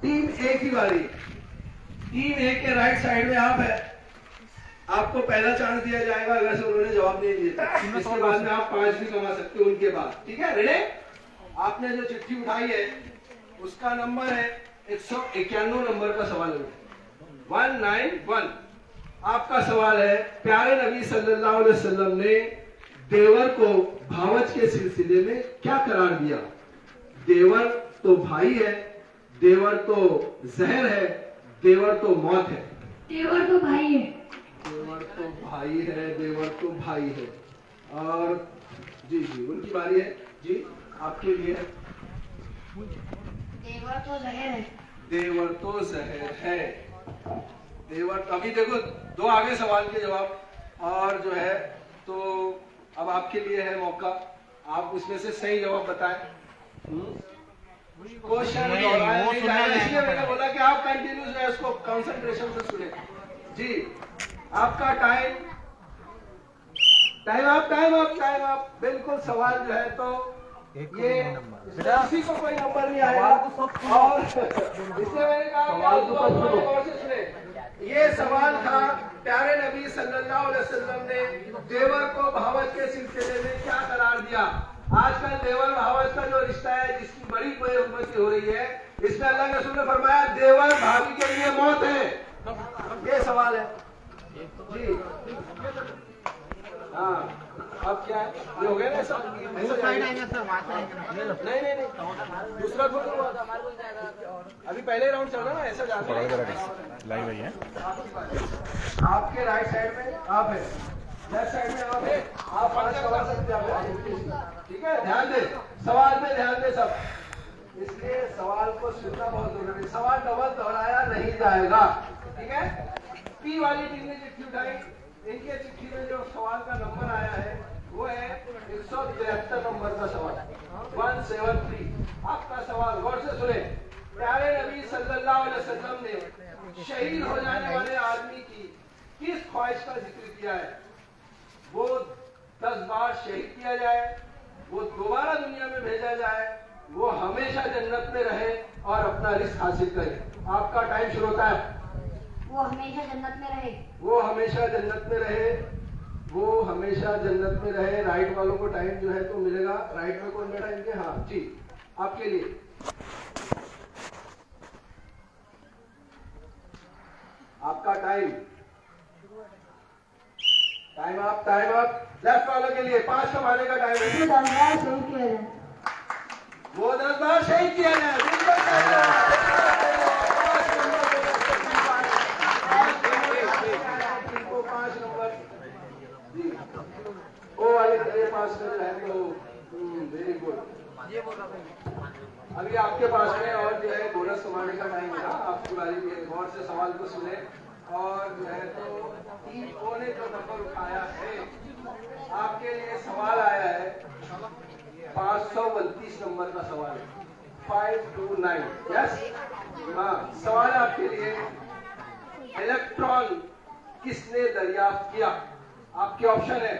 Team ए की बारी। Team ए के राइट साइड में आप है, आपको पहला चांस दिया जाएगा अगर से उन्होंने जवाब नहीं दिया। इसके बाद में आप 5 भी कमा सकते हो उनके बाद। ठीक है, रेडी? आपने जो चिट्ठी उठाई है उसका नंबर है 191 नंबर का सवाल है 191। आपका सवाल है, प्यारे नबी सल्लल्लाहु अलैहि वसल्लम ने देवर को भावच के सिलसिले में क्या करार दिया? देवर तो भाई है, देवर तो जहर है, देवर तो मौत है। देवर तो भाई है। देवर तो भाई है, देवर तो भाई है। और जी जी उनकी बारी है जी, आपके लिए। देवर तो जहर है। देवर तो जहर है। देवर, अभी देखो 2 आगे सवाल के जवाब और जो है तो अब आपके लिए है मौका, आप उसमें से सही जवाब बताएं। क्वेश्चन इसलिए मैंने बोला कि आप कंटिन्यूस जो है उसको कंसंट्रेशन से सुने। जी आपका टाइम आप बिल्कुल। सवाल जो है तो ये किसी को कोई नंबर नहीं आएगा और इसलिए मैंने कहा गौर से सुने। ये सवाल था, प्यारे नबी सल्लल्लाहु अलैहि वसल्लम ने देवर को भावच के सिलसिले में क्या करार दिया? आजकल देवर भावच का जो रिश्ता है जिसकी बड़ी बेहुरमती हो रही है, इसमें अल्लाह के रसूल ने फरमाया देवर भाभी के लिए मौत है। ये सवाल है जी। हाँ अब क्या है, ये हो गया ना ऐसा नहीं, दूसरा थोड़ा हुआ था, अभी पहले राउंड चल रहा ना, ऐसा जाता है लाइव है। आपके राइट साइड में आप है, लेफ्ट साइड में आप है, आप 5 सवाल सकते हैं। ठीक है, ध्यान दे, सवाल पे ध्यान दे सब, इसलिए सवाल को सुनना बहुत जरूरी है। सवाल डबल दोहराया नहीं जाएगा। ठीक है, पी वाली टीम ने चिट्ठी उठाई, इनके चिट्ठी में जो सवाल का नंबर आया है वो है 173 नंबर का सवाल 173। आपका सवाल गौर से सुने। प्यारे नबी सल्लल्लाहु अलैहि वसल्लम ने शहीद हो जाने वाले आदमी की किस ख्वाहिश का जिक्र किया है? वो 10 बार शहीद किया जाए, वो दोबारा दुनिया में भेजा जाए, वो हमेशा जन्नत में रहे और अपना रिस्क हासिल करे। आपका टाइम शुरू होता है। वो हमेशा जन्नत में रहे। वो हमेशा जन्नत में रहे, वो हमेशा जन्नत में रहे। राइट वालों को टाइम जो है तो मिलेगा। राइट में कौन बैठा इनके? हाँ जी, आपके लिए आपका टाइम अप। लेफ्ट वालों के लिए 5 कमाने का टाइम है। वो 10 बार शहीद किया जाए। बिल्कुल 5 नंबर जी, ओ वाले के लिए 5 नंबर है तो वेरी गुड। अभी आपके पास में और जो है बोनस कमाने का टाइम है। आपकी बारी में गौर से सवाल को सुने और जो है तो टीम ओ ने जो नंबर उठाया है, आपके लिए सवाल आया है 532 नंबर का सवाल है 529। यस, हाँ सवाल है आपके लिए, इलेक्ट्रॉन किसने दरियाफ्त किया? आपके ऑप्शन है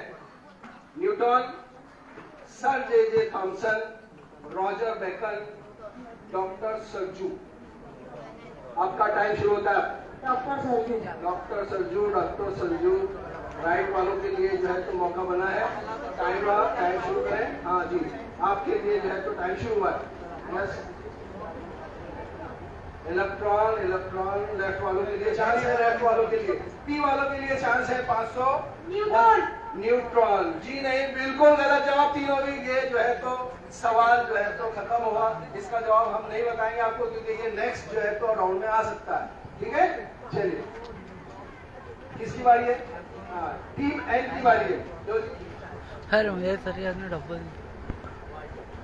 Newton, sir J Thomson, Roger Bacon, doctor Sarju. आपका टाइम शुरू होता है। डॉक्टर सरजू। राइट वालों के लिए जो है तो मौका बना है। टाइम शुरू करें। हाँ जी, आपके लिए जो है तो टाइम शुरू हुआ है। यस, इलेक्ट्रॉन लेफ्ट वालों के लिए चांस है, राइट वालों के लिए, पी वालों के लिए चांस है 500। न्यूट्रॉन जी नहीं, बिल्कुल गलत जवाब। तीनों भी ये जो है तो सवाल जो है तो खत्म हुआ। इसका जवाब हम नहीं बताएंगे आपको क्योंकि ये नेक्स्ट जो है तो राउंड में आ सकता है। ठीक है, चलिए किसकी बारी है? हाँ, टीम एन की बारी है। जो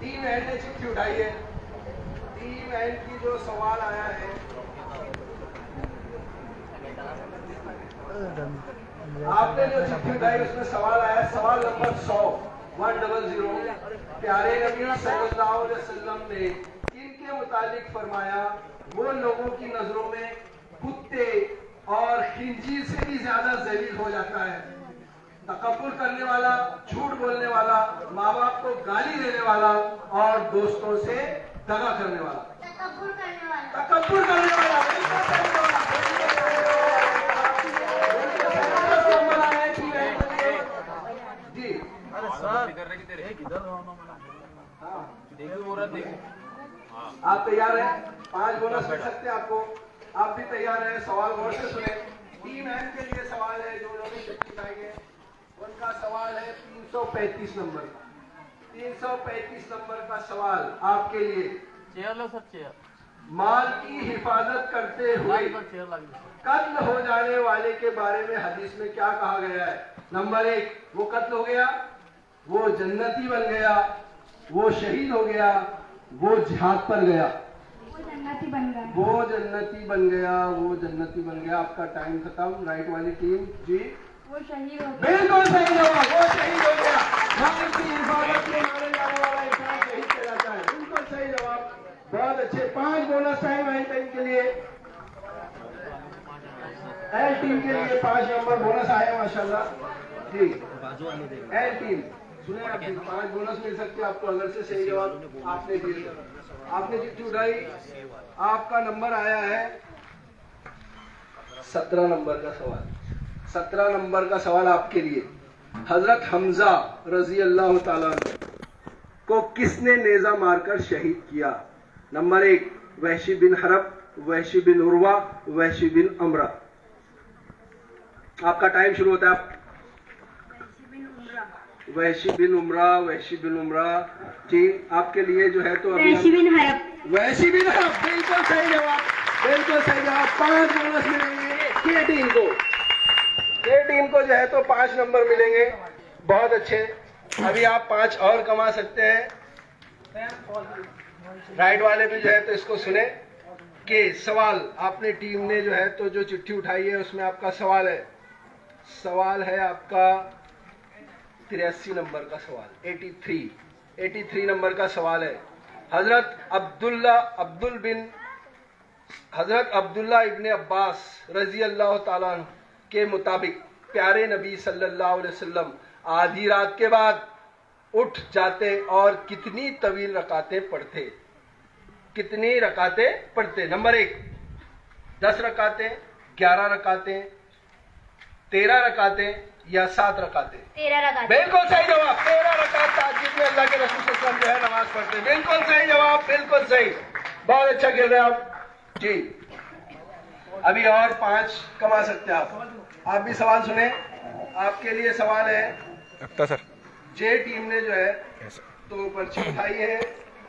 टीम एन ने चिट्ठी उठाई है, टीम एन की जो सवाल आया है, आपने जो चिट्ठी उठाई उसमें सवाल आया, सवाल नंबर 100। प्यारे नबी सल्लल्लाहु अलैहि वसल्लम ने किनके मुतालिक फरमाया वो लोगों की नजरों में कुत्ते और खिंजीर से भी ज्यादा जलील हो जाता है। तकब्बुर करने वाला, झूठ बोलने वाला, माँ बाप को गाली देने वाला और दोस्तों से दगा करने वाला। तकब्बुर करने वाला। तकब्बुर करने वाला। बिल्कुल सही जवाब। नंबर आया है टीम एम के लिए। जी आप तैयार हैं? 5 बोनस मिल सकते हैं आपको। आप भी तैयार हैं? सवाल गौर से सुने। टीम एम के लिए सवाल है, जो लोग चिट्ठी उठाएंगे उनका सवाल है 335 नंबर का। 335 नंबर का सवाल आपके लिए। चेयर लो सर, चेयर माल की हिफाजत करते हुए चेयर लगी। कत्ल हो जाने वाले के बारे में हदीस में क्या कहा गया है? नंबर 1, वो कत्ल हो गया, वो जन्नती बन गया, वो शहीद हो गया, वो जिहाद पर गया। वो जन्नती बन गया। वो जन्नती बन गया, वो जन्नती बन गया। आपका टाइम खत्म। राइट वाली टीम जी। वो शहीद हो गया। बिल्कुल सही जवाब। वो शहीद हो गया। माल की हिफाजत में मारे जाने वाला इंसान शहीद किया जाता है। बिल्कुल सही जवाब। बहुत अच्छे। 5 बोनस टाइम है टीम के लिए। एल टीम के लिए 5 नंबर बोनस आया माशाल्लाह जी। एल टीम सुने आप, 5 बोनस मिल सकते हैं आपको अगर से सही जवाब आपने दिए। आपने चिट्ठी उठाई, आपका नंबर आया है 17 नंबर का सवाल। 17 नंबर का सवाल आपके लिए। हजरत हमजा रजी अल्लाह ताला अन्हु को किसने नेजा मारकर शहीद किया? नंबर 1, वहशी बिन हरब, वहशी बिन उर्वा, वहशी बिन अमरा। आपका टाइम शुरू होता है। वहशी बिन उमरा, वहशी बिन उमरा जी। आपके लिए जो है तो अभी वहशी बिन हरब। वहशी बिन हरब। बिल्कुल सही जवाब। बिल्कुल सही जवाब। 5 बोनस मिलेंगे के टीम को। के टीम को जो है तो 5 नंबर मिलेंगे। बहुत अच्छे। अभी आप 5 और कमा सकते हैं। राइट वाले भी जो है तो इसको सुने कि सवाल आपने टीम ने जो है तो जो चिट्ठी उठाई है उसमें आपका सवाल है। सवाल है आपका 83 नंबर का सवाल। 83 नंबर का सवाल है। हजरत अब्दुल्ला इब्ने अब्बास रजी अल्लाह ताला अन्हु के मुताबिक प्यारे नबी सल्लल्लाहु अलैहि वसल्लम आधी रात के बाद उठ जाते और कितनी तवील रकातें पढ़ते? कितनी रकातें पढ़ते? नंबर 1, 10 रकातें, 11 रकातें, 13 रकातें या 7 रकातें? 13 रकात। बिल्कुल सही जवाब। 13 रकात ताज्जुद में अल्लाह के रसूल सल्लल्लाहु अलैहि वसल्लम जो है नमाज पढ़ते। बिल्कुल सही जवाब। बिल्कुल सही। बहुत अच्छा खेल रहे हैं आप जी। अभी और 5 कमा सकते हैं आप। आप भी सवाल सुने। आपके लिए सवाल है सर। जे टीम ने जो है तो पर्ची उठाई है।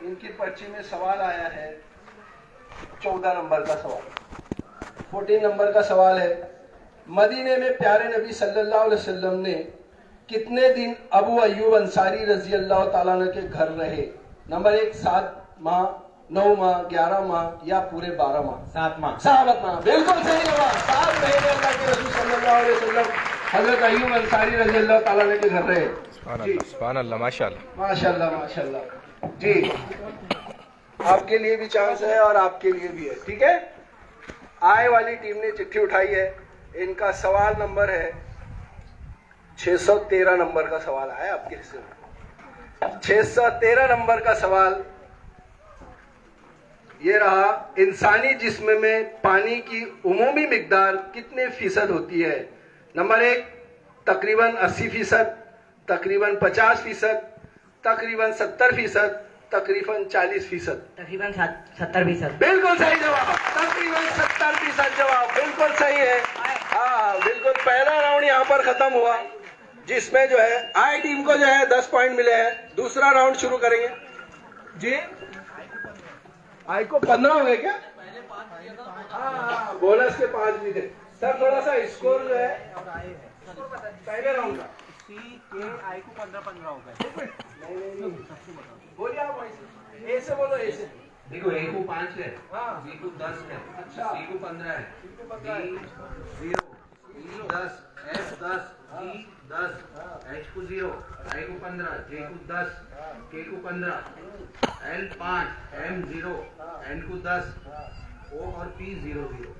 इनकी पर्ची में सवाल आया है 14 नंबर का सवाल। 14 नंबर का सवाल है। मदीने में प्यारे नबी सल्लल्लाहु अलैहि वसल्लम ने कितने दिन अबू अय्यूब अंसारी रजी अल्लाह ताला अन्हु के घर रहे? नंबर 1, 7 माह, 9 माह, 11 माह या पूरे 12 माह? 7 माह। 7 माह। बिल्कुल सही जवाब। 7 महीने अल्लाह के रसूल सल्लल्लाहु अलैहि वसल्लम हजरत अय्यूब अंसारी रजी अल्लाह ताला अन्हु के घर रहे। सुभान अल्लाह, माशाअल्लाह। माशाल्लाह माशाल्लाह जी। आपके लिए भी चांस है और आपके लिए भी है। ठीक है। आय वाली टीम ने चिट्ठी उठाई है। इनका सवाल नंबर है 613 नंबर का सवाल आया आपके हिस्से में। 613 नंबर का सवाल ये रहा। इंसानी जिस्म में पानी की उमूमी मिकदार कितने फीसद होती है? नंबर 1, तकरीबन 80%, तकरीबन 50%, तकरीबन 70%, तकरीबन 40%? तकरीबन 70%। बिल्कुल सही जवाब। तकरीबन 70% जवाब बिल्कुल सही है। हाँ बिल्कुल। पहला राउंड यहाँ पर खत्म हुआ जिसमें जो है आई टीम को जो है 10 पॉइंट मिले हैं। दूसरा राउंड शुरू करेंगे जी। आई को 15 हो गए क्या? हाँ बोनस के 5 भी थे सर। थोड़ा सा स्कोर जो है पहले राउंड का आई को 15 हो गए। नहीं बोलिए आप। ए से बोलो। ए से देखो ए को 5 है, हाँ। बी को 10 है, अच्छा। सी को 15 है, डी 0, ई 10, एफ 10, जी 10, एच को 0, आई को 15, जे को 10, के को 15, एल 5, एम 0, एन को 10, ओ और पी 0 0।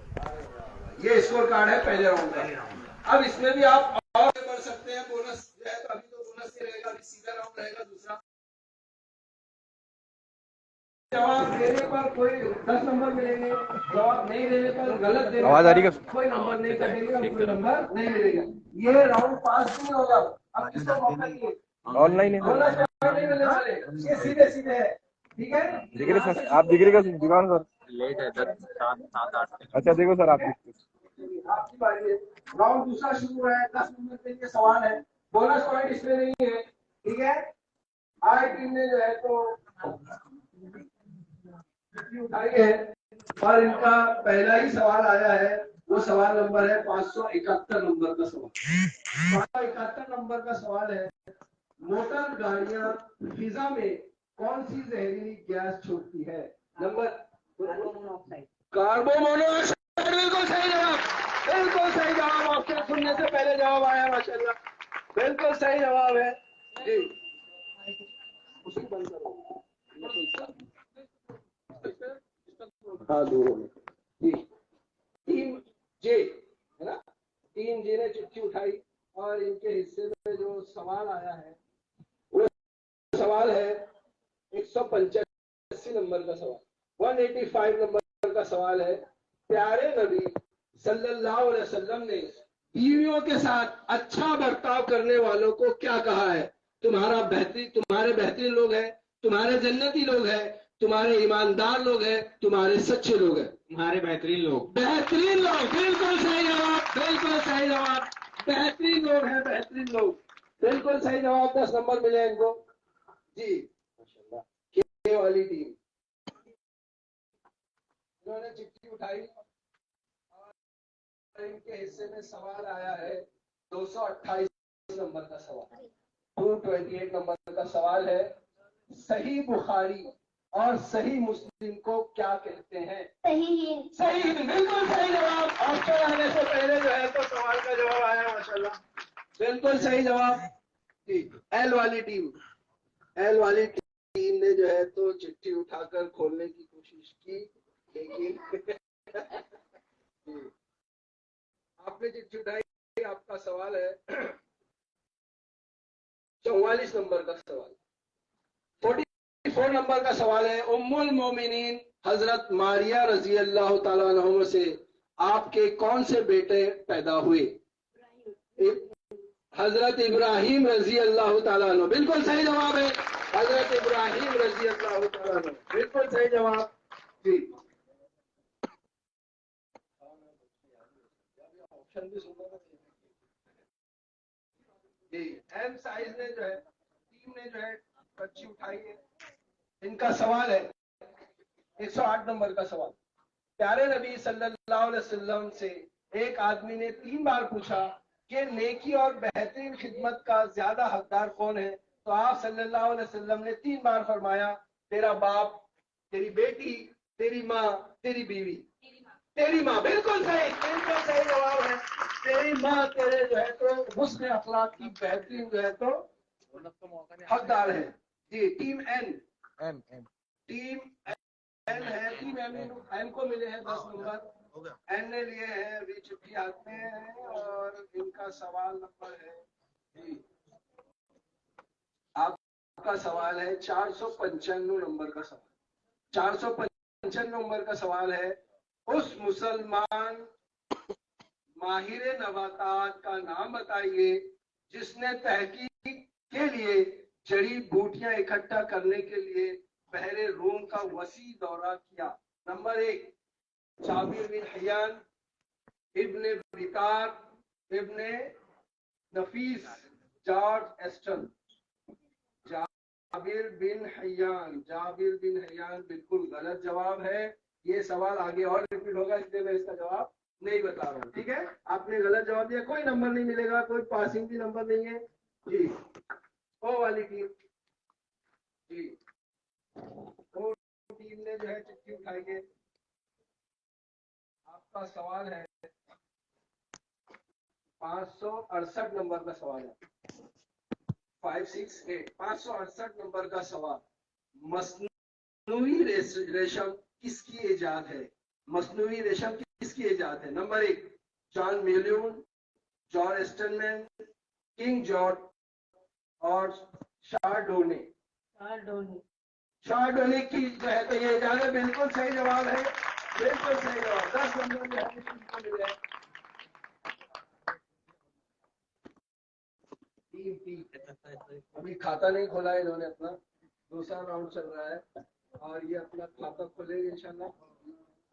ये स्कोर कार्ड है पहले राउंड पहले का। राउंड का। अब इसमें भी आप और बढ़ सकते हैं। बोनस जो है तो अभी तो बोनस नहीं रहेगा, अभी सीधा राउंड रहेगा दूसरा। जवाब देने पर कोई 10 नंबर मिलेंगे, जवाब नहीं देने पर गलत देने आवाज आ रही पर है? कोई नंबर नहीं कटेगा, कोई नंबर नहीं मिलेगा। ये राउंड पास नहीं होगा। अब किसको मौका दिए? ऑनलाइन है बोनस पॉइंट नहीं मिलने वाले, ये सीधे सीधे है। ठीक है, डिग्री सर, आप डिग्री का दुकान सर लेट है 7-8। अच्छा देखो सर, आप आपकी बारी है। राउंड दूसरा शुरू है, 10 नंबर के लिए सवाल है, बोनस पॉइंट इसमें नहीं है। ठीक है, आज टीम ने जो है तो उठाई है और इनका पहला ही सवाल आया है। वो सवाल नंबर है 571 नंबर का सवाल। 571 नंबर का सवाल है, मोटर गाड़ियां फिजा में कौन सी जहरीली गैस छोड़ती है? Number carbon monoxide. बिल्कुल सही जवाब, बिल्कुल सही जवाब। ऑप्शन सुनने से पहले जवाब आया, माशाल्लाह, बिल्कुल सही जवाब है जी। उसको बंद करो। हाँ, दोनों में जी। टीम जे है ना, टीम जे ने चिट्ठी उठाई और इनके हिस्से में जो सवाल आया है वो सवाल है 185 नंबर का सवाल, 185 नंबर का सवाल है। प्यारे नबी सल्लल्लाहु अलैहि वसल्लम ने बीवियों के साथ अच्छा बर्ताव करने वालों को क्या कहा है? तुम्हारे बेहतरीन लोग हैं, तुम्हारे जन्नती लोग हैं, तुम्हारे ईमानदार लोग हैं, तुम्हारे सच्चे लोग हैं। तुम्हारे बेहतरीन लोग। बेहतरीन लोग, बिल्कुल सही जवाब, बिल्कुल सही जवाब। बेहतरीन लोग हैं, बेहतरीन लोग, बिल्कुल सही जवाब। 10 नंबर मिले इनको जी, माशाल्लाह। के वाली टीम, इन्होंने चिट्ठी उठाई और इनके हिस्से में सवाल आया है 228 नंबर का सवाल, 228 नंबर का सवाल है। सही बुखारी और सही मुस्लिम को क्या कहते हैं? सही। सही, बिल्कुल सही जवाब। ऑप्शन आने से पहले जो है तो सवाल का जवाब आया, माशाल्लाह, बिल्कुल सही जवाब जी। एल वाली टीम, एल वाली टीम ने जो है तो चिट्ठी उठाकर खोलने की कोशिश की, लेकिन आपने चिट्ठी उठाई। आपका सवाल है 44 नंबर का सवाल, 44 नंबर का सवाल है। उम्मुल मोमिनीन हजरत मारिया रजी अल्लाह ताला अन्हा से आपके कौन से बेटे पैदा हुए? हजरत इब्राहिम रजी अल्लाह ताला अन्हु, बिल्कुल सही जवाब है। हजरत इब्राहिम रजी अल्लाह ताला अन्हु, बिल्कुल सही जवाब जी। ऑप्शन भी सुनना जी। एम साइज ने जो है, टीम ने जो है पर्ची उठाई है। इनका सवाल है 108 नंबर का सवाल। प्यारे नबी सल्लल्लाहु अलैहि वसल्लम से एक आदमी ने 3 बार पूछा कि नेकी और बेहतरीन खिदमत का ज्यादा हकदार कौन है? तो आप सल्लल्लाहु अलैहि वसल्लम ने 3 बार फरमाया, तेरा बाप, तेरी बेटी, तेरी माँ, तेरी बीवी। तेरी माँ, बिल्कुल सही, बिल्कुल सही जवाब है। तेरी माँ तेरे जो है तो हुस्न अखलाक की बेहतरीन जो है तो हकदार है जी। टीम एन, टीम एन है, टीम एन को मिले हैं 10 नंबर। एन ने लिए हैं, अभी चिट्ठी हाथ में है और इनका सवाल नंबर है जी, आपका सवाल है 495 नंबर का सवाल, 495 नंबर का सवाल है। उस मुसलमान माहिर नबातात का नाम बताइए जिसने तहकीक के लिए जड़ी बूटियां इकट्ठा करने के लिए बहरे रूम का वसी दौरा किया। Number 1 Jabir bin Hayyan, Ibn Bitar, Ibn Nafis, George Aston. Jabir bin Hayyan बिल्कुल गलत जवाब है। ये सवाल आगे और रिपीट होगा, इसलिए मैं इसका जवाब नहीं बता रहा हूँ। ठीक है, आपने गलत जवाब दिया, कोई नंबर नहीं मिलेगा, कोई पासिंग भी नंबर नहीं है जी। ओ वाली टीम जी, ओ टीम ने जो है चिट्ठी उठाई है। आपका सवाल है 568 नंबर का सवाल है, 568 नंबर का सवाल। मसनूई रेशम किसकी इजाद है? मसनूई रेशम किसकी इजाद है? नंबर 1 जॉन मिल्यून, जॉन एस्टनमैन, किंग जॉर्ज और शार्डोने। शॉर्ट होने की जो है तो ये इजाजत, बिल्कुल सही जवाब है, बिल्कुल सही जवाब। 10 नंबर जो है इसको मिल गए। अभी खाता नहीं खोला है इन्होंने अपना, दूसरा राउंड चल रहा है और ये अपना खाता खोलेंगे इंशाल्लाह।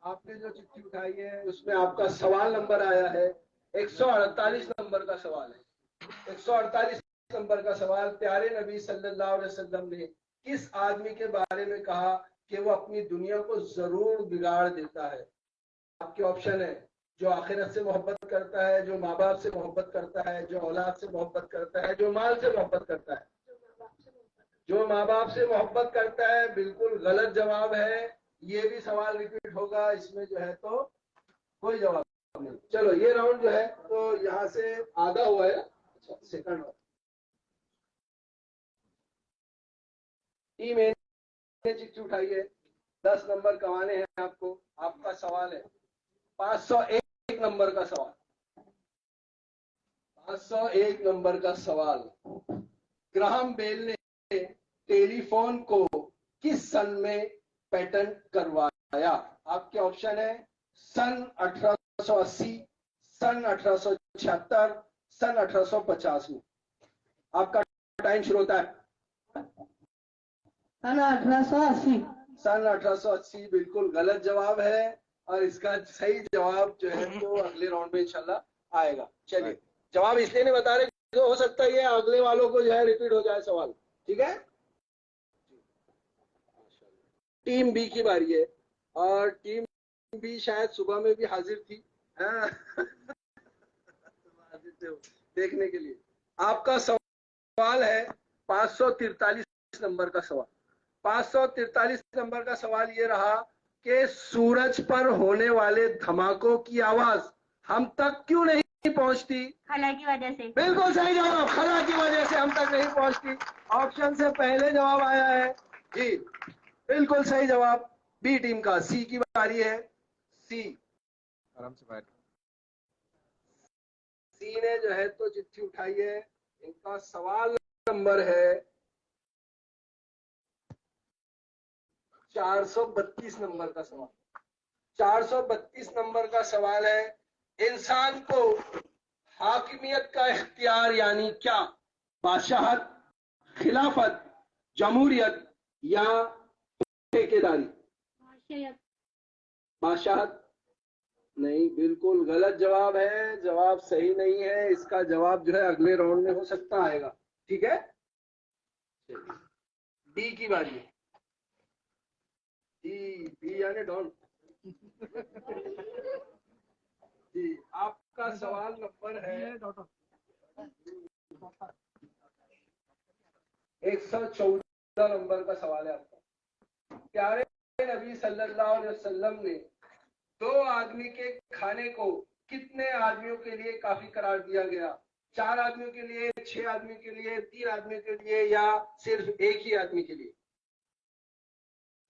आपने जो चिट्ठी उठाई है उसमें आपका सवाल नंबर आया है 148 नंबर का सवाल है। 148 नंबर का सवाल, प्यारे नबी सल्लल्लाहु अलैहि वसल्लम ने किस आदमी के बारे में कहा कि वो अपनी दुनिया को जरूर बिगाड़ देता है? आपके ऑप्शन है, जो आखिरत से मोहब्बत करता है, जो माँ बाप से मोहब्बत करता है, जो औलाद से मोहब्बत करता है, जो माल से मोहब्बत करता है। जो माँ बाप से मोहब्बत करता है बिल्कुल गलत जवाब है। ये भी सवाल रिपीट होगा, इसमें जो है तो कोई जवाब नहीं। चलो ये राउंड जो है तो यहाँ से आधा हुआ है। अच्छा, सेकंड टीम ए ने चिट्ठी उठाई है, 10 नंबर कमाने हैं आपको। आपका सवाल है 501 नंबर का सवाल। 501 नंबर का सवाल, ग्राहम बेल ने टेलीफोन को किस सन में पेटेंट करवाया? आपके ऑप्शन है सन 1880, सन 1876, सन 1850 में। आपका टाइम शुरू होता है। सन 1880। सन 1880 बिल्कुल गलत जवाब है और इसका सही जवाब जो है तो अगले राउंड में इंशाल्लाह आएगा। चलिए, जवाब इसलिए नहीं बता रहे कि हो सकता है ये अगले वालों को जो है रिपीट हो जाए सवाल। ठीक है, टीम बी की बारी है और टीम बी शायद सुबह में भी हाजिर थी देखने के लिए। आपका सवाल है 543 नंबर का सवाल। 543 नंबर का सवाल ये रहा कि सूरज पर होने वाले धमाकों की आवाज हम तक क्यों नहीं पहुंचती? खला की वजह से। बिल्कुल सही जवाब, खला की वजह से हम तक नहीं पहुंचती। ऑप्शन से पहले जवाब आया है जी, बिल्कुल सही जवाब बी टीम का। सी की बारी है। सी, आराम से बैठ। सी ने जो है तो चिट्ठी उठाई है। इनका सवाल नंबर है 432 नंबर का सवाल। 432 नंबर का सवाल है, इंसान को हाकिमियत का इख्तियार यानी क्या? बादशाहत, खिलाफत, जमहूरियत या ठेकेदारी? बादशाहत नहीं, बिल्कुल गलत जवाब है। जवाब सही नहीं है। इसका जवाब जो है अगले राउंड में हो सकता आएगा। ठीक है, डी की बारी है। डी यानी डॉन। जी, आपका सवाल नंबर है 114 नंबर का सवाल है आपका। प्यारे नबी सल्लल्लाहु अलैहि वसल्लम ने 2 आदमी के खाने को कितने आदमियों के लिए काफी करार दिया गया? 4 आदमियों के लिए, 6 आदमी के लिए, 3 आदमी के लिए या सिर्फ एक ही आदमी के लिए?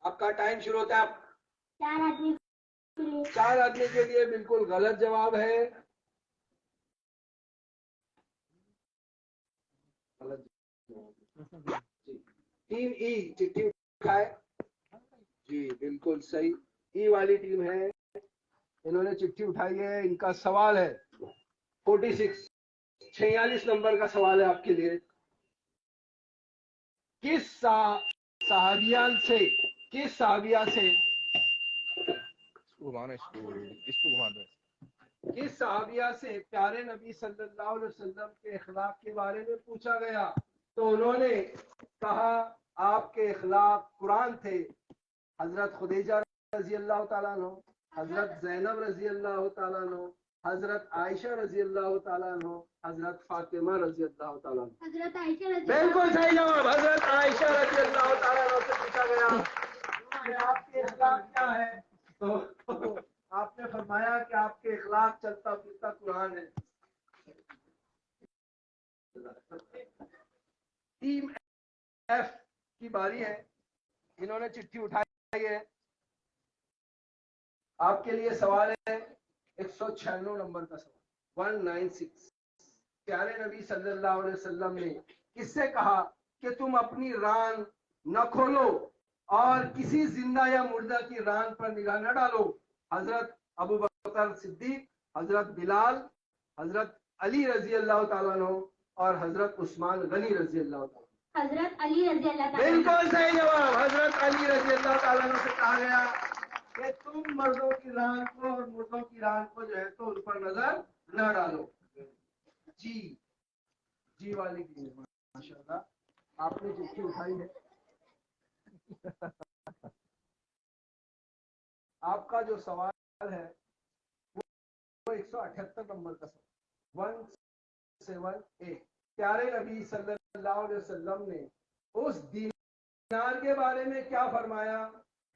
आपका टाइम शुरू होता है। 4 आदमी के लिए। 4 आदमी के लिए बिल्कुल गलत जवाब है। गलत जवाब। टीम ई चिट्ठी उठाए जी, बिल्कुल सही, ई वाली टीम है। इन्होंने चिट्ठी उठाई है। इनका सवाल है 46 नंबर का सवाल है आपके लिए। किस सहाबिया से इसको घुमा दो। किस सहाबिया से प्यारे नबी सल्लल्लाहु अलैहि वसल्लम के इखलाक के बारे में पूछा गया? तो उन्होंने कहा आपके इखलाक कुरान थे। हजरत खुदीजा रजी अल्लाह ताला अन्हा, हजरत जैनब रजी अल्लाह ताला अन्हा, हजरत आयशा रजी अल्लाह ताला अन्हा, हजरत फातिमा रजी अल्लाह ताला अन्हा। हजरत आयशा रज़ी। बिल्कुल सही जवाब, हजरत आयशा रजी अल्लाह ताला अन्हा से पूछा गया कि आपके इखलाक क्या है? तो आपने फरमाया कि आपके इखलाक चलता फिरता कुरान है। टीम एफ की बारी है। इन्होंने चिट्ठी उठाई है। आपके लिए सवाल है 196 नंबर का सवाल, 196। प्यारे नबी सल्लल्लाहु अलैहि वसल्लम ने किससे कहा कि तुम अपनी रान न खोलो और किसी जिंदा या मुर्दा की रान पर निगाह न डालो। हजरत अबू बकर सिद्दीक, हजरत बिलाल, हजरत अली रजी अल्लाह ताला अन्हु और हजरत उस्मान गनी रजी अल्लाह ताला। हजरत अली रजी अल्लाह ताला। बिल्कुल सही जवाब। हजरत अली रजी अल्लाह ताला अन्हु से कहा गया कि तुम मर्दों की रान को और मुर्दों की रान को जो है तो उन पर नजर न डालो। जी वाली की है, माशाल्लाह आपने चिट्ठी उठाई है। आपका जो सवाल है वो 178 नंबर का सवाल 178। प्यारे नबी सल्लल्लाहु अलैहि वसल्लम ने उस दीनार के बारे में क्या फरमाया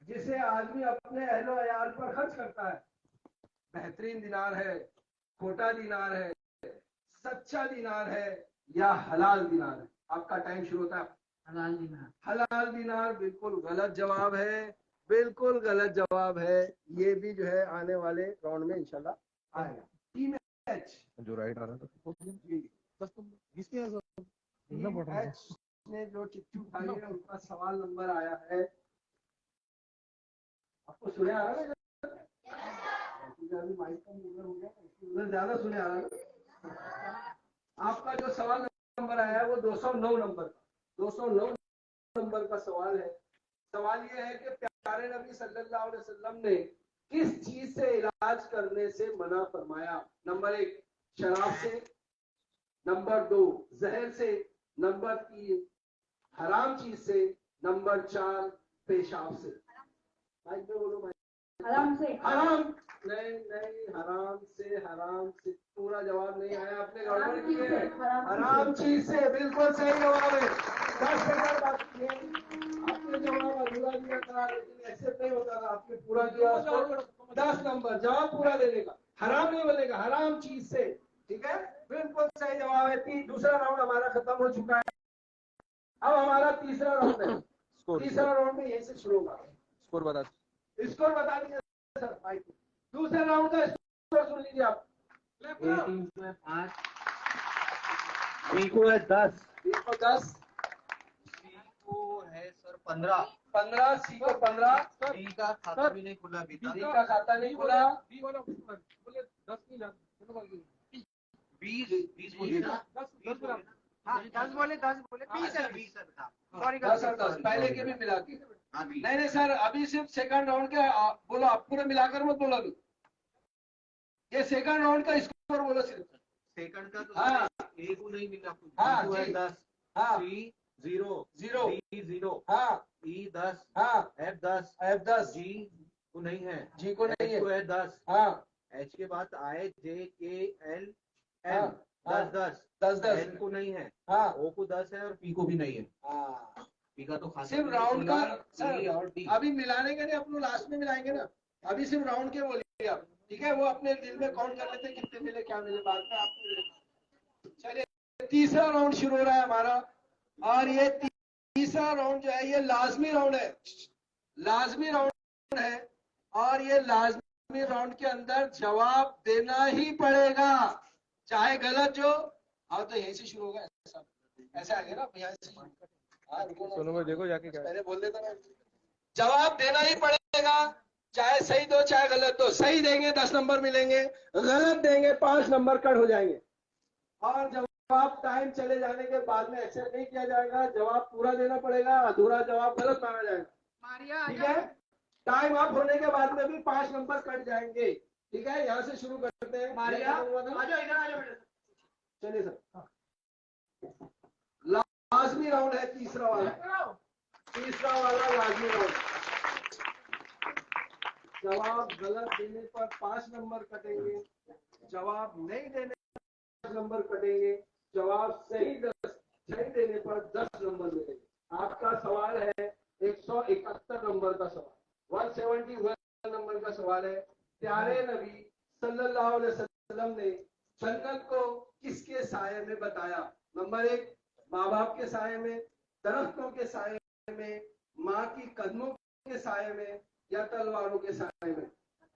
जिसे आदमी अपने अहलो अयाल पर खर्च करता है? बेहतरीन दिनार है, खोटा दिनार है, सच्चा दिनार है या हलाल दिनार है? आपका टाइम शुरू होता है। हलाल दिनार। हलाल दिनार बिल्कुल गलत जवाब है, बिल्कुल गलत जवाब है। ये भी जो है आने वाले राउंड में इंशाल्लाह आएगा। टीम एच जो राइट आ रहा था एच ने जो चिट्ठी उठाई है उनका सवाल नंबर आया है, आपको सुने आ रहा है? अभी माइक का उधर हो गया, उधर ज्यादा सुने आ रहा है। आपका जो सवाल नंबर आया है वो 209 नंबर का 209 नंबर का सवाल है। सवाल ये है कि प्यारे नबी सल्लल्लाहु अलैहि वसल्लम ने किस चीज से इलाज करने से मना फरमाया? नंबर 1 शराब से, नंबर 2 जहर से, नंबर 3 हराम चीज से, नंबर 4 पेशाब से। माइक में बोलो। हराम से। हराम नहीं, हराम से पूरा जवाब नहीं आया, आपने गड़बड़ की है। हराम चीज से बिल्कुल सही जवाब है। 10 सेकंड बाकी है। आपने जवाब अधूरा दिया था लेकिन एक्सेप्ट नहीं होता था, आपने पूरा किया। 10 नंबर जवाब पूरा देने का, हराम नहीं बोलेगा, हराम चीज से। ठीक है, बिल्कुल सही जवाब है। दूसरा राउंड हमारा खत्म हो चुका है। अब हमारा तीसरा राउंड है। तीसरा राउंड में यहीं से शुरू होगा। स्कोर बता दीजिए सर माइक। दूसरे राउंड का स्कोर सुन लीजिए आप। A टीम को है 5, B को है 10, बी को 10, सी को है सर 15, 15, सी को 15, डी का खाता भी नहीं खुला अभी डी तक, का खाता नहीं खुला, बीस बोलिए ना, 10 बोले 20 है। 20 था, सॉरी 10 और 10 पहले के भी मिला के। हाँ 20। नहीं सर, अभी सिर्फ सेकंड राउंड के बोलो, आप पूरे मिलाकर मत बोलो। अभी ये सेकंड राउंड का स्कोर बोलो सिर्फ। सेकंड का तो हाँ। ए को नहीं मिला कुछ, हाँ, बी को है जी। 10, हाँ। सी 0, 0, डी 0, हाँ ई 10, हाँ, एफ 10, एफ 10, जी को नहीं है, जी को नहीं एच को है, है 10, हाँ एच के बाद आए जे के एल हाँ, एम 10, 10, एन को नहीं है, हाँ ओ को 10 है और पी को भी नहीं है। हाँ। पी का तो खाता सिर्फ भी नहीं राउंड का खुला, सर ई और डी। अभी मिलाने के नहीं, अपने लास्ट में मिलाएंगे ना। अभी सिर्फ राउंड के बोलिए आप, ठीक है? वो अपने दिल में काउंट कर लेते कितने मिले क्या मिले, बाद में आपको। चलिए तीसरा राउंड शुरू हो रहा है हमारा, और ये तीसरा राउंड जो है ये लाजमी राउंड है, लाजमी राउंड है। और ये लाजमी राउंड के अंदर जवाब देना ही पड़ेगा, चाहे गलत जो। हाँ तो यहीं से शुरू होगा, ऐसा आगे ना यहाँ से। हाँ सोनू भाई देखो जाके क्या पहले बोल देता ना, जवाब देना ही पड़ेगा, चाहे सही दो चाहे गलत दो। सही देंगे 10 नंबर मिलेंगे, गलत देंगे 5 नंबर कट हो जाएंगे। और जवाब टाइम चले जाने के बाद में एक्सेप्ट नहीं किया जाएगा, जवाब पूरा देना पड़ेगा, अधूरा जवाब गलत माना जाएगा। ठीक है, टाइम अप होने के बाद में भी 5 नंबर कट जाएंगे। ठीक है, यहाँ से शुरू करते हैं। चलिए सर, लाजमी राउंड है तीसरा वाला लाजमी राउंड। जवाब गलत देने पर 5 नंबर कटेंगे, जवाब नहीं देने पर 5 नंबर कटेंगे, जवाब सही देने पर 10 नंबर मिलेंगे। आपका सवाल है 171 नंबर का सवाल, 171 नंबर का सवाल है। प्यारे नबी सल्लल्लाहु अलैहि वसल्लम ने जन्नत को किसके साये में बताया? नंबर 1 माँ बाप के साये में, दरख्तों के साये में, माँ की कदमों के साये में, या तलवारों के साये में?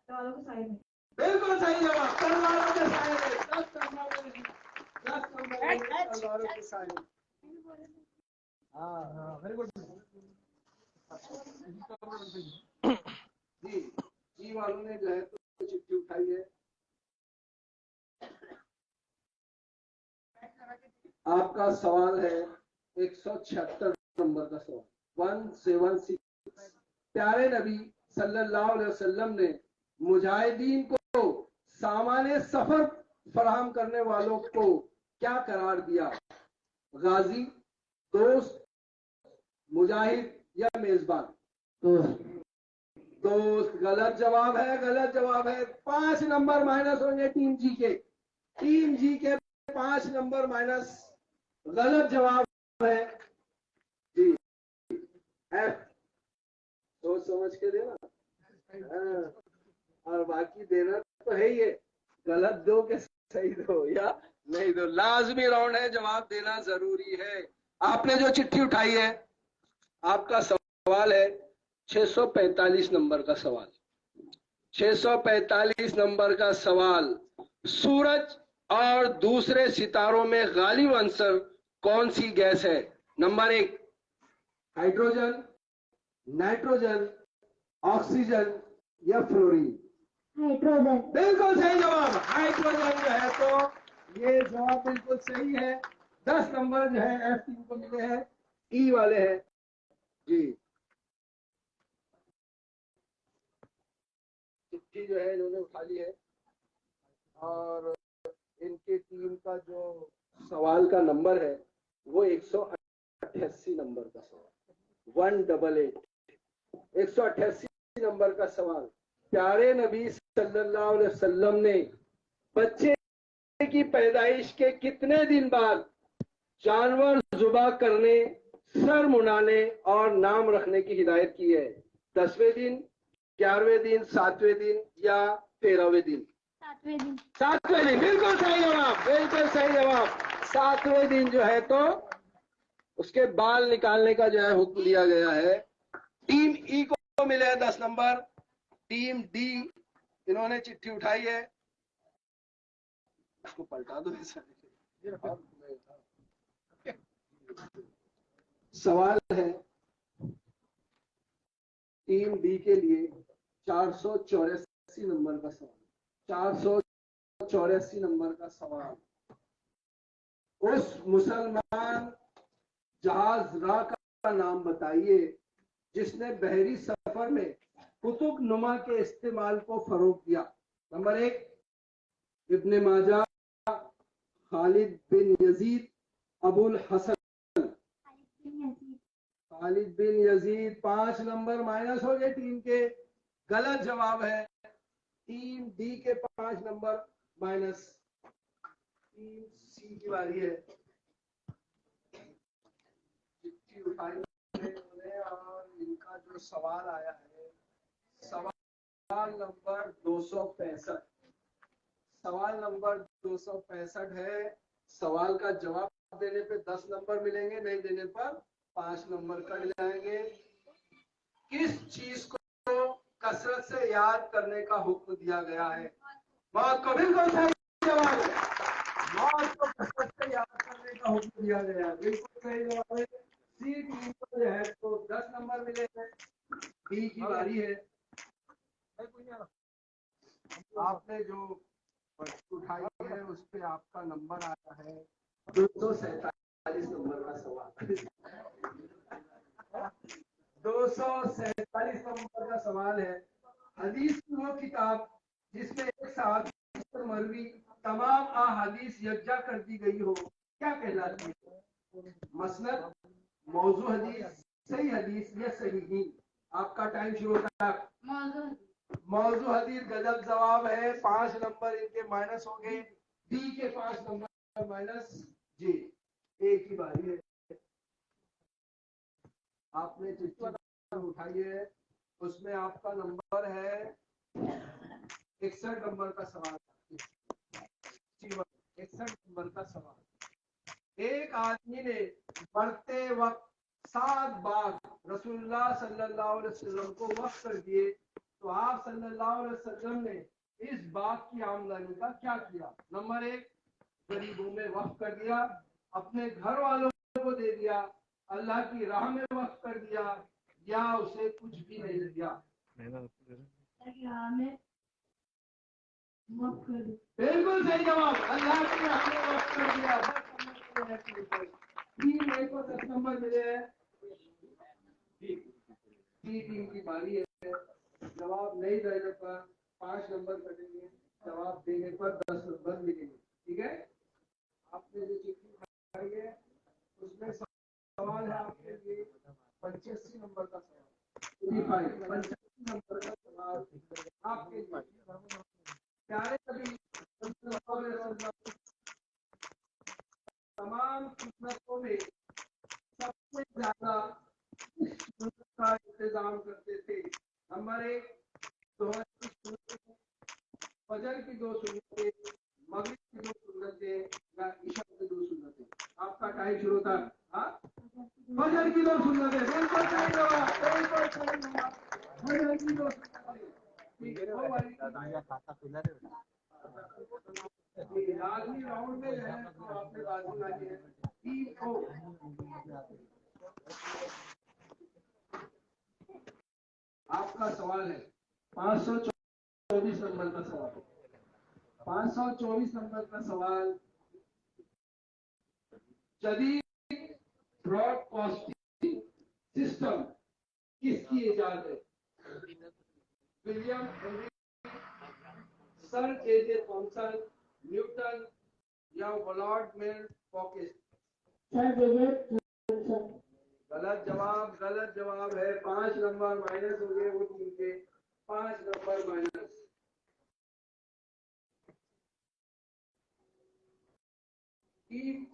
तलवारों के साये में। बिल्कुल सही जवाब, तलवारों के साये में। 10 नंबर तलवारों के साये में। हाँ वेरी गुड। जी जी वालों ने जो है तो चिट्ठी उठाई है। आपका सवाल है 176 नंबर का सवाल, 176। प्यारे नबी सल्लल्लाहु अलैहि वसल्लम ने मुजाहिदीन को सामान्य सफर फराहम करने वालों को क्या करार दिया? गाजी, दोस्त, मुजाहिद या मेजबान? दोस्त गलत जवाब है, गलत जवाब है। 5 नंबर माइनस होंगे टीम जी के। टीम जी के 5 नंबर माइनस, गलत जवाब है जी। एफ सोच समझ के देना। हाँ, और बाकी देना तो है ही है, गलत दो के सही दो या नहीं दो, लाजमी राउंड है, जवाब देना जरूरी है। आपने जो चिट्ठी उठाई है, आपका सवाल है 645 नंबर का सवाल। 645 नंबर का सवाल, सूरज और दूसरे सितारों में गालिब अंसर कौन सी गैस है? नंबर 1 हाइड्रोजन, नाइट्रोजन, ऑक्सीजन या फ्लोरीन? हाइड्रोजन। बिल्कुल सही जवाब, हाइड्रोजन जो है तो ये जवाब बिल्कुल सही है। 10 नंबर जो है एफ टीम को मिले हैं, ई वाले हैं जी। चिट्ठी जो है इन्होंने उठा ली है और इनके टीम का जो सवाल का नंबर है वो 188 नंबर का सवाल, 188, 188 नंबर का सवाल। प्यारे नबी सल्लल्लाहु अलैहि वसल्लम ने बच्चे की पैदाइश के कितने दिन बाद जानवर जुबा करने, सर मुनाने और नाम रखने की हिदायत की है? 10वें दिन, 11वें दिन, 7वें दिन या 13वें दिन? 7वें दिन। 7वें दिन, बिल्कुल सही जवाब, बिल्कुल सही जवाब। 7वें दिन जो है तो उसके बाल निकालने का जो है हुक्म दिया गया है। टीम ई को मिले हैं 10 नंबर। टीम डी, इन्होंने चिट्ठी उठाई है, इसको पलटा दो। सवाल है टीम डी के लिए 484 नंबर का सवाल, 484 नंबर का सवाल। उस मुसलमान जहाज राह का नाम बताइए जिसने बहरी सफर में कुतुब नुमा के इस्तेमाल को फरोग दिया। नंबर 1 इब्ने माजा, खालिद बिन यजीद, अबुल हसन। खालिद बिन यजीद, 5 नंबर माइनस हो गए टीम के, गलत जवाब है। टीम डी के 5 नंबर माइनस। टीम सी की बारी है। चिट्ठी उठाई है और इनका जो सवाल आया है, सवाल नंबर 265, सवाल नंबर 265 है। सवाल का जवाब देने पे 10 नंबर मिलेंगे, नहीं देने पर 5 नंबर कट जाएंगे। किस चीज को कसरत से याद करने का हुक्म दिया गया है? मौत को, बिल्कुल सही जवाब है, मौत को कसरत से याद करने का हुक्म दिया गया है, बिल्कुल सही जवाब है। सी टीम को जो है तो 10 नंबर मिले हैं। डी की बारी है। आपने जो उठाई है उस पे आपका नंबर आया है 247 नंबर का सवाल। 247 नंबर का सवाल है। हदीस की वो किताब जिसमें एक सहाबी पर मरवी तमाम अहादीस यकजा कर दी गई हो क्या कहलाती है? मसनद, मौजू हदीस, सही हदीस या सहीहीन? आपका टाइम शुरू होता है। मौजू हदीस गलत जवाब है, 5 नंबर इनके माइनस हो गए। डी के 5 नंबर माइनस जी। ए की बारी है। आपने चिट्ठी उठाई है, उसमें आपका नंबर है 61 नंबर का सवाल। 61 नंबर का सवाल। एक आदमी ने मरते वक्त 7 बाग रसूलुल्लाह सल्लल्लाहु अलैहि वसल्लम को वक्फ कर दिए, तो आप सल्लल्लाहु अलैहि वसल्लम ने इस बाग की आमदनी का क्या किया? नंबर 1 गरीबों में वक्फ कर दिया, अपने घर वालों को दे दिया, अल्लाह की राह में वक्फ कर दिया, या उसे कुछ भी नहीं दिया। बिल्कुल सही जवाब। अल्लाह ने हमें वक्त कर दिया। 10 नंबर टीम ए को 10 नंबर मिले हैं। टीम की बारी है। जवाब नहीं देने पर 5 नंबर कटेंगे, जवाब देने पर 10 नंबर मिलेंगे। ठीक है, आपने जो चिट्ठी उठाई है उसमें सवाल है आपके लिए 85 नंबर का सवाल। 85 नंबर का सवाल आपके लिए। प्यारे नबी सल्लल्लाहु अलैहि वसल्लम तमाम सुन्नतों में सबसे ज्यादा सुन्नत का इंतजाम करते थे। नंबर 1, दोहर की सुन्नतें, फजर की 2 सुन्नतें, मगरिब की 2 सुन्नतें या इशा की 2 सुन्नतें। आपका टाइम शुरू था। हाँ, फजर की 2 सुन्नतें। बिल्कुल सही जवाब, बिल्कुल सही जवाब। फजर की 2 सुन्नतें। ठीक है, वो वाली लाजमी राउंड में है तो आपने बाजी मारी है। आपका सवाल है 524 नंबर का सवाल। 524 नंबर का सवाल, जदीद ब्रॉडकास्टिंग सिस्टम किसकी इजाजत है? William Henry, sir J Thompson, Newton या वॉलॉर्ड मेल फॉकिस? गलत जवाब, गलत जवाब है। 5 नंबर माइनस हो गए वो टीम के। 5 नंबर माइनस। टीम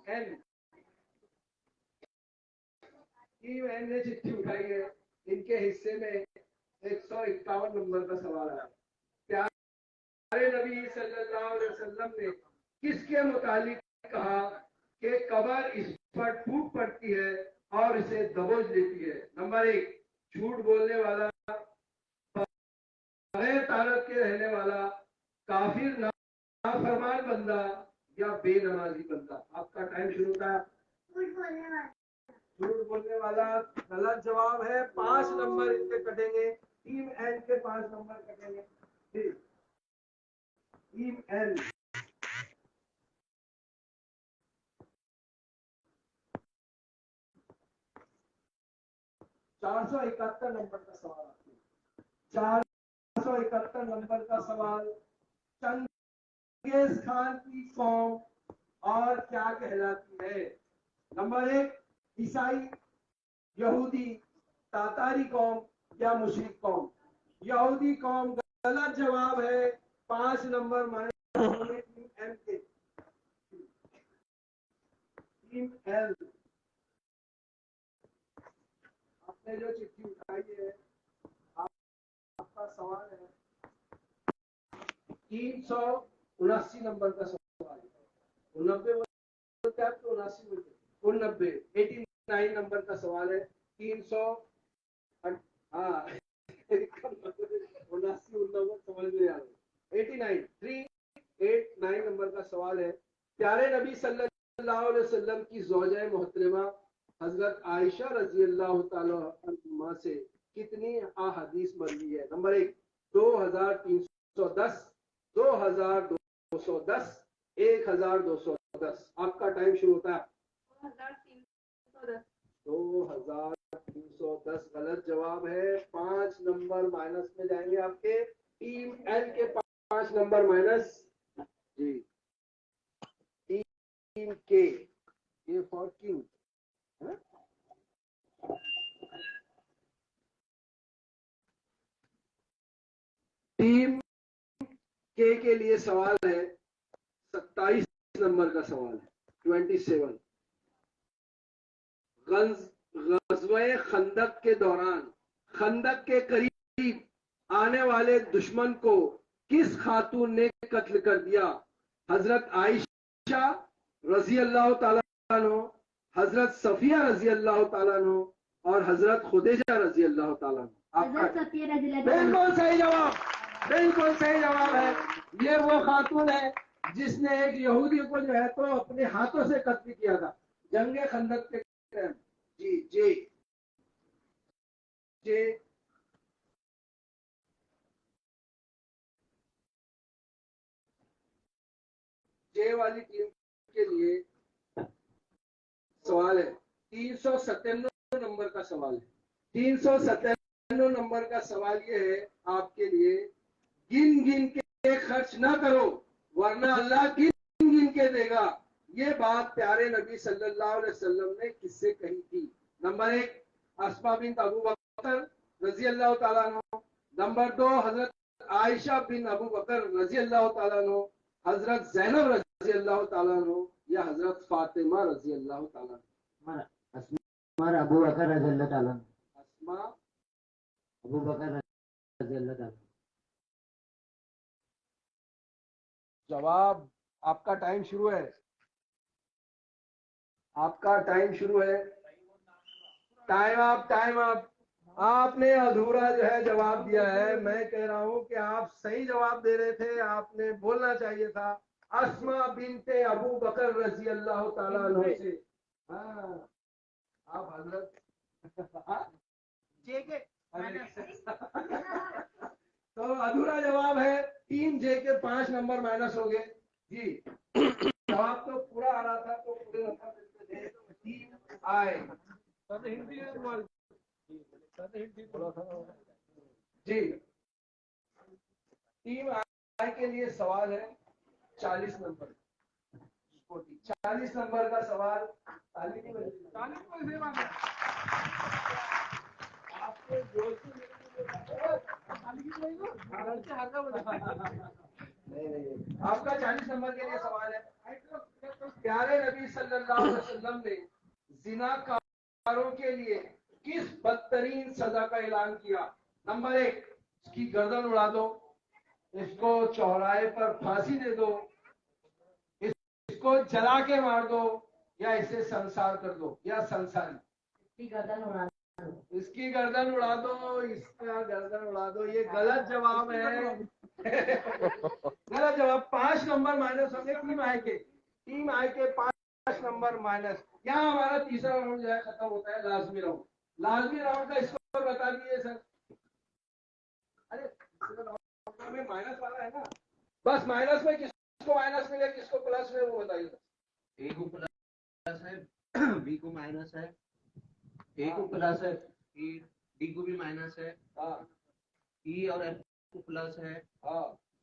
एन ने चिट्ठी उठाई है। इनके हिस्से में 151 नंबर का सवाल है। प्यारे नबी सल्लल्लाहु अलैहि वसल्लम ने किसके मुतालिक कहा कि कब्र इस पर टूट पड़ती है और इसे दबोच लेती है? नंबर 1, झूठ बोलने वाला, बगैर तारत के रहने वाला, काफिर, नाफरमान बंदा या बेनमाजी बंदा। आपका टाइम शुरू था। झूठ बोलने वाला गलत जवाब है। 5 नंबर इनके कटेंगे। टीम एन के 5 नंबर कटेंगे। टीम एन, चार सौ 71 नंबर का सवाल। 471 नंबर का सवाल, चंगेज खान की कौम और क्या कहलाती है? नंबर 1, ईसाई, यहूदी, तातारी कौम या मुशरिक कौम? यहूदी कौम गलत जवाब है। 5 नंबर माइनस टीम एम के। टीम एल, आपने जो चिट्ठी उठाई है आपका सवाल है 379 नंबर का सवाल। 89 बोलते हैं तो 79 बोलते, 89 नंबर का सवाल है। 300, हाँ 79 समझ में आ रहा है। 389 नंबर का सवाल है। प्यारे नबी सल्लल्लाहु अलैहि वसल्लम की ज़ौजा मोहतरमा हजरत आयशा रजी अल्लाह तआला अन्हा से कितनी अहादीस मरवी है? नंबर 1, 2310, 2210, 1210। आपका टाइम शुरू होता है। 2310 गलत जवाब है। 5 नंबर माइनस में जाएंगे आपके। टीम एल के 5 नंबर माइनस। जी, टीम के, ये फॉर किंग। टीम के लिए सवाल है 27 नंबर का सवाल है। 27, ग़ज़वे खंदक के दौरान खंदक के करीब आने वाले दुश्मन को किस खातून ने कत्ल कर दिया? हजरत आयशा रजी अल्लाह ताला अन्हा, हजरत सफिया रजी अल्लाह ताला अन्हा और हजरत खुदैजा रजी अल्लाह ताला अन्हा। बिल्कुल सही जवाब, बिल्कुल सही जवाब है। ये वो खातून है जिसने एक यहूदी को जो है तो अपने हाथों से कत्ल किया था जंगे खंदक के टाइम। जी जी। जे वाली टीम के लिए सवाल है। 397 नंबर का सवाल है। 397 नंबर का सवाल ये है आपके लिए, गिन गिन के खर्च ना करो वरना अल्लाह गिन गिन के देगा। ये बात प्यारे नबी सल्लल्लाहु अलैहि वसल्लम ने किससे कही थी? नंबर 1 अस्मा बिन अबू बकर रजी अल्लाह ताला अन्हु। नंबर 2 हजरत आयशा बिन अबू बकर रजी अल्लाह ताला अन्हु, हजरत जैनब रजी अल्लाह ताला अन्हु या हजरत फातिमा रजी अल्लाह ताला अन्हु। अस्मा अबू बकर रज़ियल्लाहु ताला अस्मा अबू बकर रज़ियल्लाहु ताला। जवाब आपका टाइम शुरू है। आपका टाइम शुरू है। Time up. आपने अधूरा जो है जवाब दिया है। मैं कह रहा हूं कि आप सही जवाब दे रहे थे, आपने बोलना चाहिए था अस्मा बिनते अबू बकर रजी अल्लाह ताला अन्हु से। हाँ, आप हजरत जे के तो अधूरा जवाब है। 3 जे के 5 नंबर माइनस हो गए जी। जवाब तो पूरा आ रहा था तो पूरे नंबर मिलते थे। 3 आए जी। टीम आई के लिए सवाल है 40 नंबर। 40 नंबर का सवाल आपके जोश नहीं, आपका 40 नंबर के लिए सवाल है। प्यारे नबी सल्लल्लाहु अलैहि वसल्लम ने जिनाकारों के लिए किस बदतरीन सजा का ऐलान किया? नंबर 1 इसकी गर्दन उड़ा दो, इसको चौराहे पर फांसी दे दो, इसको जला के मार दो या इसे संसार कर दो या संसार। इसकी गर्दन उड़ा दो, इसकी गर्दन उड़ा दो, इसका गर्दन उड़ा दो। ये गलत जवाब है। गलत जवाब। 5 नंबर माइनस होंगे टीम आई के 5 नंबर माइनस। यहाँ हमारा तीसरा राउंड जो है खत्म होता है। लाजमी राउंड का स्कोर बता दिए सर। अरे में माइनस वाला है ना, बस माइनस में किसको माइनस मिले किसको प्लस में वो बताइए। ए को प्लस है, बी को माइनस है, ए को प्लस है, डी को भी माइनस है, ई और एफ को प्लस है,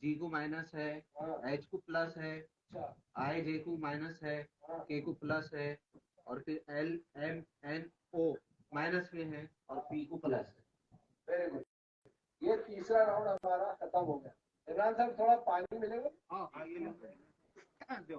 जी को माइनस है, एच को प्लस है, आई जे को माइनस है, के को प्लस है और फिर L M N O minus में है और पी को प्लस है। Very good. ये तीसरा राउंड हमारा खत्म हो गया। इमरान साहब थोड़ा पानी मिलेगा? जी।